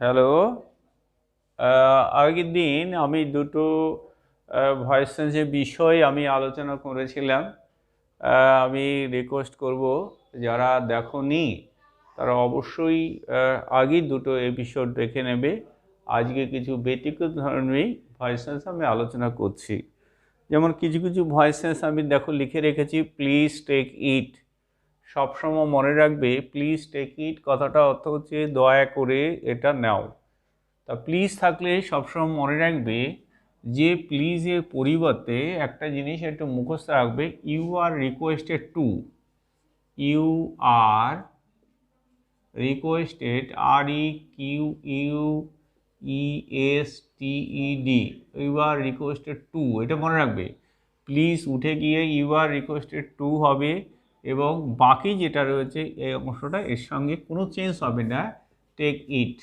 Hello. আগের দিন আমি দুটো ভয়েস চেঞ্জের বিষয় আমি আলোচনা করেছিলাম। আমি রিকোয়েস্ট করব যারা দেখোনি তারা অবশ্যই আগের দুটো এপিসোড দেখে নেবে। আজকে কিছু ব্যতিক্রম ধরনের ভয়েস চেঞ্জ আমি আলোচনা করছি। যেমন কিছু কিছু ভয়েস চেঞ্জ আমি দেখো লিখে রেখেছি, প্লিজ টেক ইট। সবসময় মনে রাখবে প্লিজ টেক ইট কথাটা অর্থ হচ্ছে দয়া করে এটা নাও। তা প্লিজ থাকলে সবসময় মনে রাখবে যে প্লিজের পরিবর্তে একটা জিনিস একটু মুখস্থ রাখবে, you are requested to. You are requested, REQUESTED, you are requested to, এটা মনে রাখবে। প্লিজ উঠে গিয়ে ইউ আর রিকোয়েস্টেড টু হবে এবং বাকি যেটা রয়েছে এই অংশটা এর সঙ্গে কোনো চেঞ্জ হবে না, take it.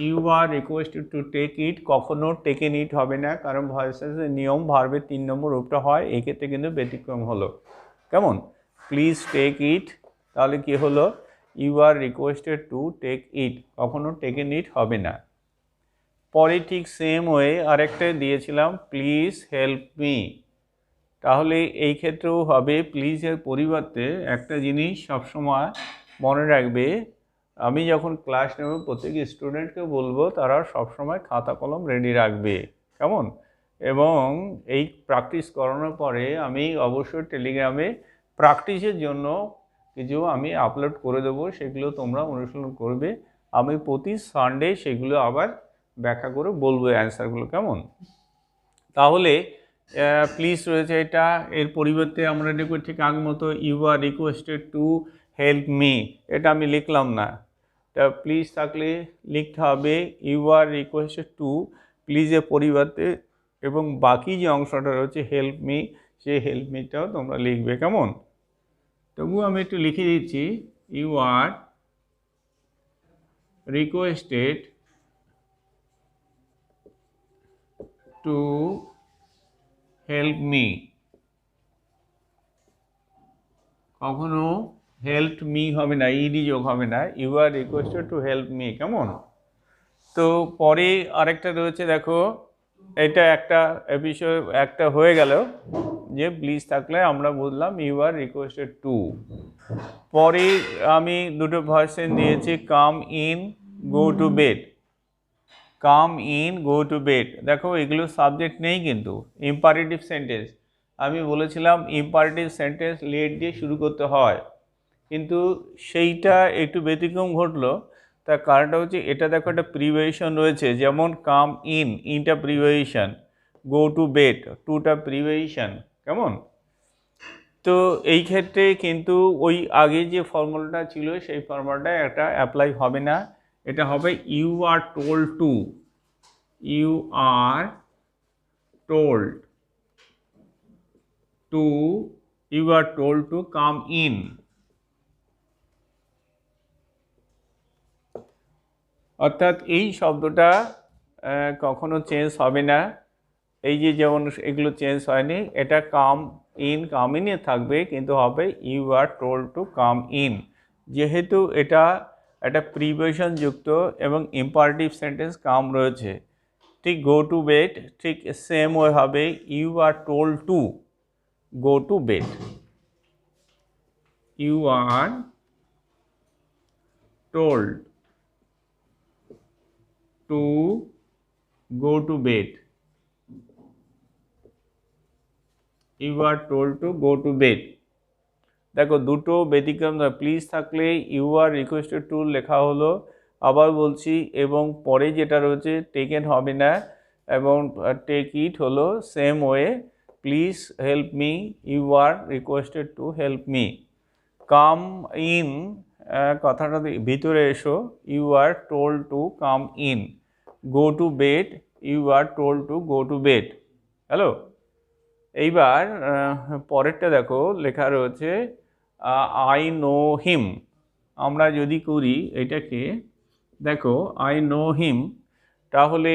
You are requested to take it, কখনো টেকেন ইট হবে না, কারণ ভয়েসের নিয়ম ভার্বের 3 নম্বর রূপটা হয়, এক্ষেত্রে কিন্তু ব্যতিক্রম হলো। কেমন? প্লিজ টেক ইট, তাহলে কি হলো? You are requested to take it, কখনো টেকেন ইট হবে না। পরে ঠিক সেম ওয়ে আরেকটা দিয়েছিলাম, প্লিজ হেল্প মি। তাহলে এই ক্ষেত্রেও হবে প্লিজের পরিবর্তে একটা জিনিস সবসময় মনে রাখবে, আমি যখন ক্লাস নেব প্রত্যেক স্টুডেন্টকে বলবো তারা সবসময় খাতা কলম রেডি রাখবে। কেমন? এবং এই প্র্যাকটিস করানোর পরে আমি অবশ্যই টেলিগ্রামে প্র্যাকটিসের জন্য কিছু আমি আপলোড করে দেবো, সেগুলো তোমরা অনুসরণ করবে। আমি প্রতি সানডে সেগুলো আবার ব্যাখ্যা করে বলবো অ্যান্সারগুলো। কেমন? তাহলে প্লিজ রয়েছে, এটা এর পরিবর্তে আমরা দেখব ঠিক আগ মতো you are requested to help me, এটা আমি লিখলাম না। তা প্লিজ থাকলে লিখতে হবে ইউ আর রিকোয়েস্টেড টু, প্লিজের পরিবর্তে, এবং বাকি যে অংশটা রয়েছে হেল্প মি, সেই হেল্প মিটাও তোমরা লিখবে। কেমন? তবুও আমি একটু লিখে দিচ্ছি, you are requested to help me, কখনো হেল্প মি হবে না, ইডি যোগ হবে না, you are requested to help me. কেমন? তো পরে আরেকটা রয়েছে, দেখো এটা একটা এপিসোড একটা হয়ে গেল যে প্লিজ থাকলে আমরা বুঝলাম ইউ আর রিকোয়েস্টেড টু। পরে আমি দুটো ভার্সন দিয়েছি, come in, go to bed. Come in, go to bed, দেখো এগুলো সাবজেক্ট নেই কিন্তু ইম্পারেটিভ সেন্টেন্স। আমি বলেছিলাম ইম্পারেটিভ সেন্টেন্স লেট দিয়ে শুরু করতে হয়, কিন্তু সেইটা একটু ব্যতিক্রম ঘটলো। তার কারণটা হচ্ছে এটা দেখো একটা প্রিভেশন রয়েছে, যেমন কাম ইন, ইনটা প্রিভেশন, গো টু বেড, টুটা প্রিভেশন। কেমন? তো এই ক্ষেত্রে কিন্তু ওই আগে যে ফর্মুলাটা ছিল সেই ফর্মুলাটা একটা অ্যাপ্লাই হবে না, এটা হবে you are told to. You are told to, you are told to come in. অর্থাৎ এই শব্দটা কখনো চেঞ্জ হবে না। এই যে যেমন এগুলো চেঞ্জ হয়নি, এটা কাম ইনে থাকবে, কিন্তু হবে you are told to come in, যেহেতু এটা একটা প্রিপোজিশন যুক্ত এবং ইম্পারেটিভ সেন্টেন্স কাম রয়েছে। ঠিক গো টু বেড ঠিক সেম ওয়ে হবে, you are told to go to bed. You are told to go to bed, you are told to go to bed. দেখো দুটো ব্যতিক্রম, প্লিজ থাকলে ইউ আর রিকোয়েস্টেড টু লেখা হলো, আবার বলছি, এবং পরে যেটা রয়েছে টেকেন হবে না, এবং টেক ইট হলো same way, please help me, you are requested to help me. Come in, কথাটা ভিতরে এসো, you are told to come in. Go to bed, you are told to go to bed. Hello, এইবার পরেরটা দেখো লেখা রয়েছে, I know him. আমরা যদি করি এটাকে, দেখো আই নো হিম, তাহলে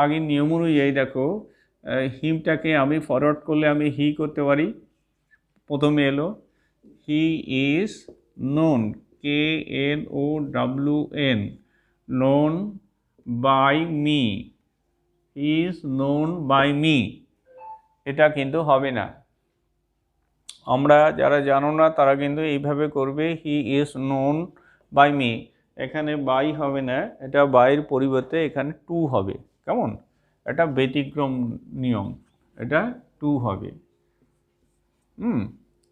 আগের নিয়ম অনুযায়ী দেখো হিমটাকে আমি ফরওয়ার্ড করলে আমি করতে পারি। প্রথমে এলো হি is known, KNOWN, known by me, he is known by me, এটা কিন্তু হবে না। আমরা যারা জানো না তারা কিন্তু এইভাবে করবে, he is known by me, এখানে বাই হবে না, এটা বাইয়ের পরিবর্তে এখানে টু হবে। কেমন? এটা ব্যতিক্রম নিয়ম, এটা টু হবে।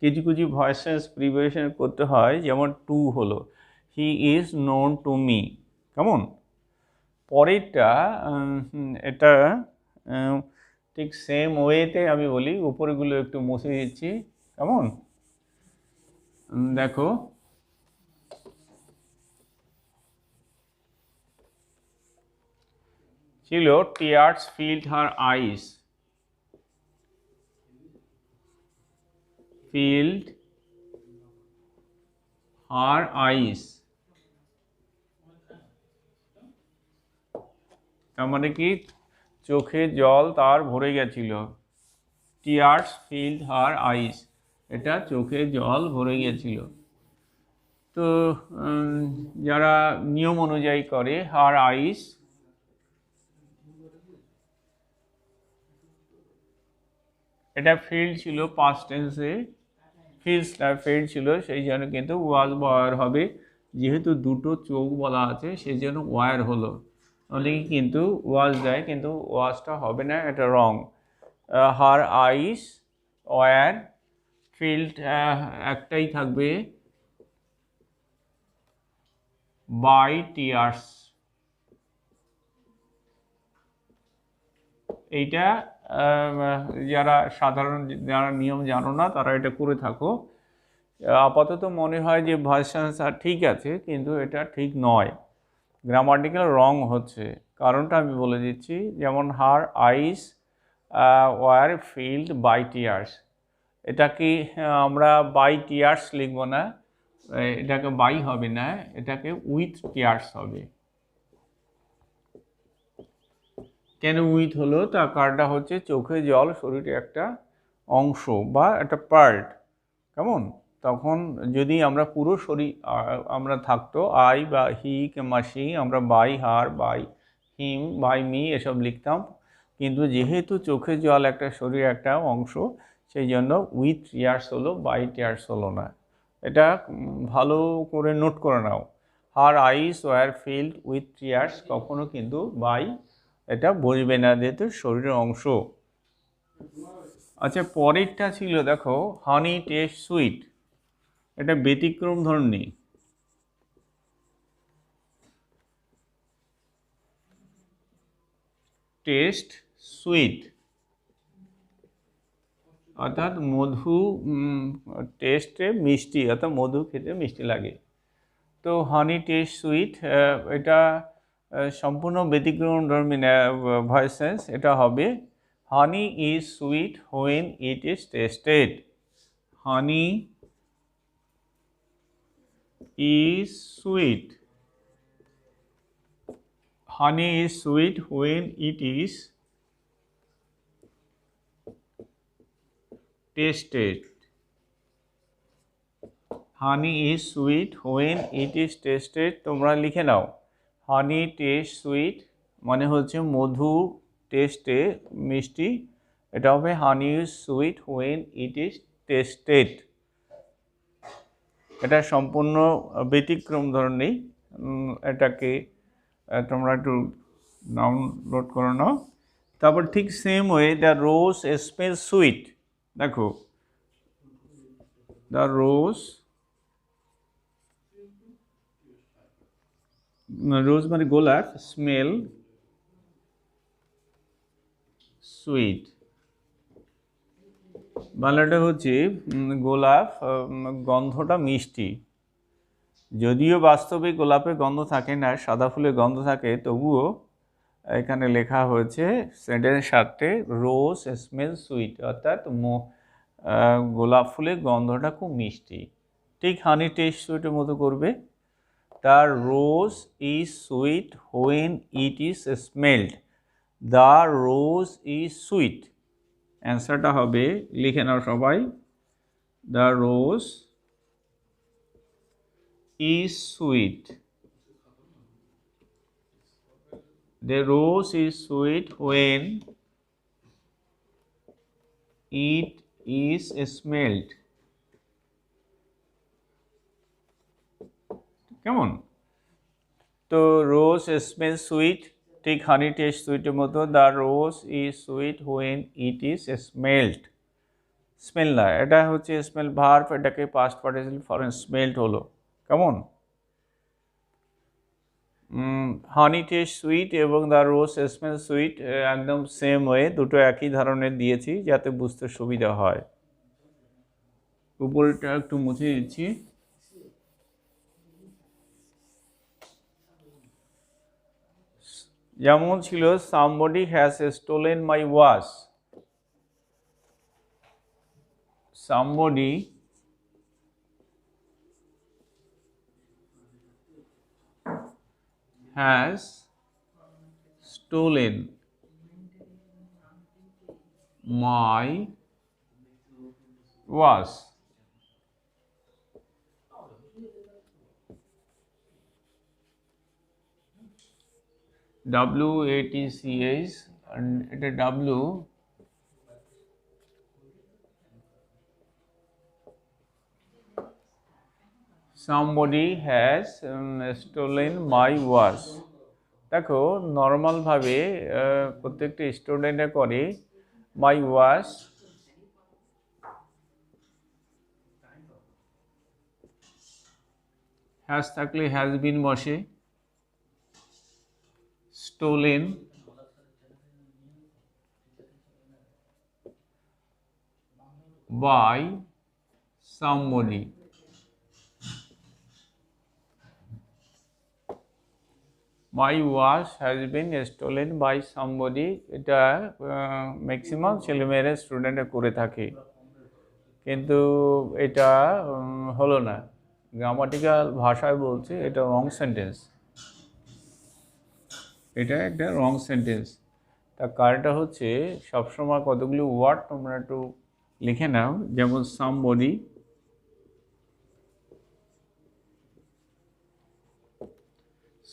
কিছু কিছু ভয়েসেস প্রিপারেশন করতে হয়, যেমন টু হলো, হি ইজ নোন টু মি। কেমন? পরেরটা এটা ঠিক সেম ওয়েতে আমি বলি, উপরেগুলো একটু মুছে দিচ্ছি। কেমন? দেখো, ছিল tears filled her eyes, filled her eyes, তার মানে কি চোখে জল তার ভরে গেছিল। tears filled her eyes, এটা চোখে জল ভরে গেছিল। তো যারা নিয়ম অনুযায়ী করে, her eyes, এটা ফিল্ড ছিল পাস্ট টেন্সে, ফিল্ড ছিল, সেই জন্য কিন্তু ওয়াজ ওয়ার হবে, যেহেতু দুটো চোখ বলা আছে সেই জন্য ওয়ার হলো। অনেকে কিন্তু ওয়াজ দেয়, কিন্তু ওয়াজটা হবে না, এটা রং। হার আইস ওয়ার ফিল্ড একটাই থাকবে, বাই টিয়ার্স। এইটা যারা সাধারণ, যারা নিয়ম জানো না তারা এটা করে থাকো। আপাতত মনে হয় যে ভার্সনস ঠিক আছে, কিন্তু এটা ঠিক নয়, গ্রামাটিক্যাল রং হচ্ছে। কারণটা আমি বলে দিচ্ছি, যেমন her eyes were filled by tears, এটা কি আমরা বাই টিয়ার্স লিখব না, এটাকে বাই হবে না, এটাকে উইথ টিয়ার্স হবে। কেন উইথ হলো? তার কারণটা হচ্ছে চোখে জল শরীরে একটা অংশ বা একটা পার্ট। কেমন? তখন যদি আমরা পুরো শরীর আমরা থাকতো আই বা হি কিংবা সি, আমরা by her, by him, by me এসব লিখতাম, কিন্তু যেহেতু চোখে জল একটা শরীরের একটা অংশ, সেই জন্য উইথ টিয়ার্স হলো, বাই টিয়ার্স হলো না। এটা ভালো করে নোট করে নাও, her eyes were filled with tears কখনো কিন্তু বাই এটা বলবে না, যেহেতু শরীরের অংশ। আচ্ছা, পরেরটা ছিল দেখো, হানি টেস্ট সুইট, এটা ব্যতিক্রম ধর্মী। টেস্ট সুইট অর্থাৎ মধু, টেস্টে মিষ্টি, অর্থাৎ মধু খেতে মিষ্টি লাগে। তো হানি টেস্ট সুইট, এটা সম্পূর্ণ ব্যতিক্রম ধর্মী ভয়েসেস, এটা হবে হানি is sweet when it is tasted. Honey is sweet. Honey is sweet when it is tasted. Honey is sweet when it is tasted. তোমরা লিখে নাও, honey taste sweet মানে হচ্ছে মধু টেস্টে মিষ্টি, এটা হবে honey is sweet when it is tasted। এটা সম্পূর্ণ ব্যতিক্রম ধরনের, এটাকে তোমরা একটু ডাউনলোড করে নাও। তারপর ঠিক same way, the rose smell sweet, দেখো দ্য রোজ, রোজ মানে গোলাপ, স্মেল সুইট, বাংলাটা হচ্ছে গোলাপ গন্ধটা মিষ্টি। যদিও বাস্তবে গোলাপের গন্ধ থাকে না, সাদা ফুলের গন্ধ থাকে, তবুও এখানে লেখা হয়েছে সেন্টেন্সের সাথে রোজ স্মেল সুইট, অর্থাৎ গোলাপ ফুলের গন্ধটা খুব মিষ্টি। ঠিক হানি টেস্ট সুইটের মতো করবে, the rose is sweet when it is smelled. The rose is sweet, অ্যান্সারটা হবে, লিখে নাও সবাই, the rose is sweet. The rose is sweet when it is smelled. কেমন? তো রোজ স্মেল সুইট, ঠিক হানি টেস্ট সুইটের মতো। The rose is sweet when it is smelled. Smell না, এটা হচ্ছে স্মেল ভার্ব, এটাকে পাস্ট পার্টিসিপল ফরেন স্মেলড হলো। কেমন? হানি টেস্ট সুইট এবং দ্য রোজ স্মেল সুইট একদম সেম ওয়ে, দুটো একই ধরনের দিয়েছি যাতে বুঝতে সুবিধা হয়। উপরেটা একটু মুছে দিচ্ছি। যেমন ছিল somebody has stolen my watch. Somebody has stolen my watch. WATCH and এটা W somebody has stolen my watch. দেখো নর্মালভাবে প্রত্যেকটা স্টুডেন্টে করে মাই ওয়াচ হ্যাজ থাকলে হ্যাজ বিন বসে, stolen by somebody. My watch has been stolen by somebody. এটা maximum ছেলেমেয়েরা স্টুডেন্টরা করে থাকে, কিন্তু এটা হলো না। গ্রামাটিক্যাল ভাষায় বলছে এটা রং সেন্টেন্স, এটা একটা রং সেন্টেন্স। তার কারণটা হচ্ছে সবসময় কতগুলো ওয়ার্ড তোমরা একটু লিখে নাও, যেমন somebody,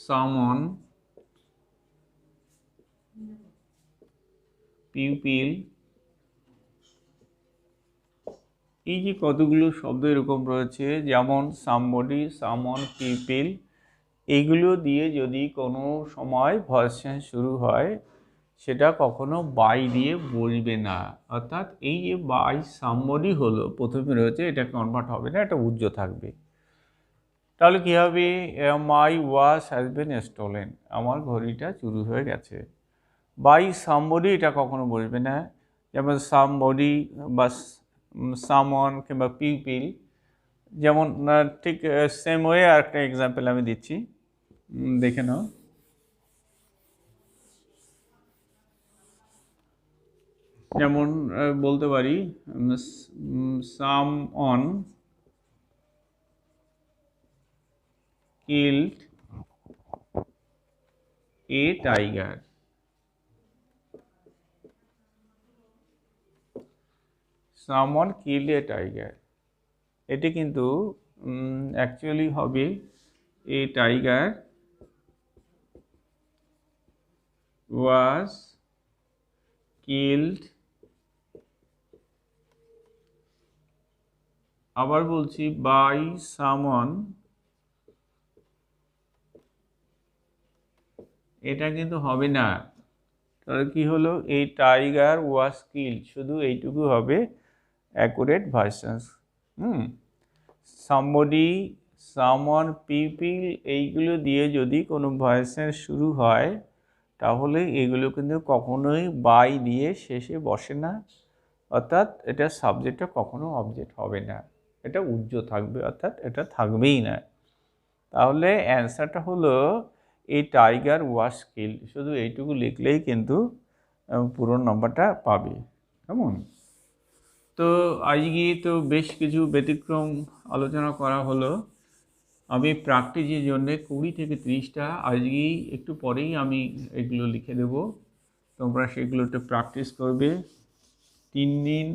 someone, pupil, এই যে কতগুলো শব্দ এরকম রয়েছে, যেমন somebody, someone, pupil, এইগুলো দিয়ে যদি কোনো সময় ভয়েস চেঞ্জ শুরু হয় সেটা কখনো বাই দিয়ে বলবে না। অর্থাৎ এই যে বাই somebody হলো প্রথমে রয়েছে, এটা কনভার্ট হবে না, এটা উজ্জ্ব থাকবে। তাহলে কী হবে? My watch has been stolen, আমার ঘড়িটা চুরি হয়ে গেছে। বাই somebody এটা কখনো বলবে না, যেমন somebody বা someone কিংবা পিপিল। যেমন ঠিক সেম ওয়ে আর একটা এক্সাম্পল আমি দিচ্ছি, দেখে নাও। যেমন বলতে পারি someone killed a tiger. Someone killed a tiger, এটি কিন্তু অ্যাকচুয়ালি হবে a tiger was killed। আবার বলছি by someone, এটা কিন্তু হবে না। তাহলে কি হলো? এই টাইগার ওয়াজ কিল্ড, শুধু এইটুকু হবে অ্যাকুরেট ভার্সেন্স। somebody, someone, people এইগুলো দিয়ে যদি কোনো ভার্সেন্স শুরু হয় তাহলে এগুলো কিন্তু কখনোই বাই দিয়ে শেষে বসে না, অর্থাৎ এটা সাবজেক্টটা কখনো অবজেক্ট হবে না, এটা উজ্জ্ব থাকবে, অর্থাৎ এটা থাকবেই না। তাহলে অ্যান্সারটা হলো এই টাইগার ওয়াজ কিল্ড, শুধু এইটুকু লিখলেই কিন্তু পুরো নম্বরটা পাবে। কেমন? তো আজকে তো বেশ কিছু ব্যতিক্রম আলোচনা করা হলো। আমি প্র্যাকটিসের জন্য 20 থেকে 30টা আজকেই একটু পরেই আমি এগুলো লিখে দেব, তোমরা সেগুলো একটু প্র্যাকটিস করবে। 3 দিন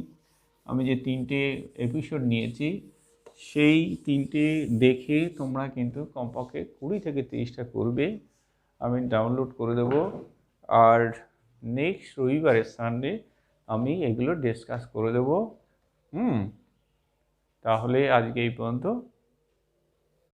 আমি যে 3টে এপিসোড নিয়েছি সেই তিনটে দেখে তোমরা কিন্তু কমপক্ষে 20 থেকে 30টা করবে, আমি ডাউনলোড করে দেবো। আর নেক্সট রবিবারের সানডে আমি এগুলো ডিসকাস করে দেবো। তাহলে আজকে এই পর্যন্ত।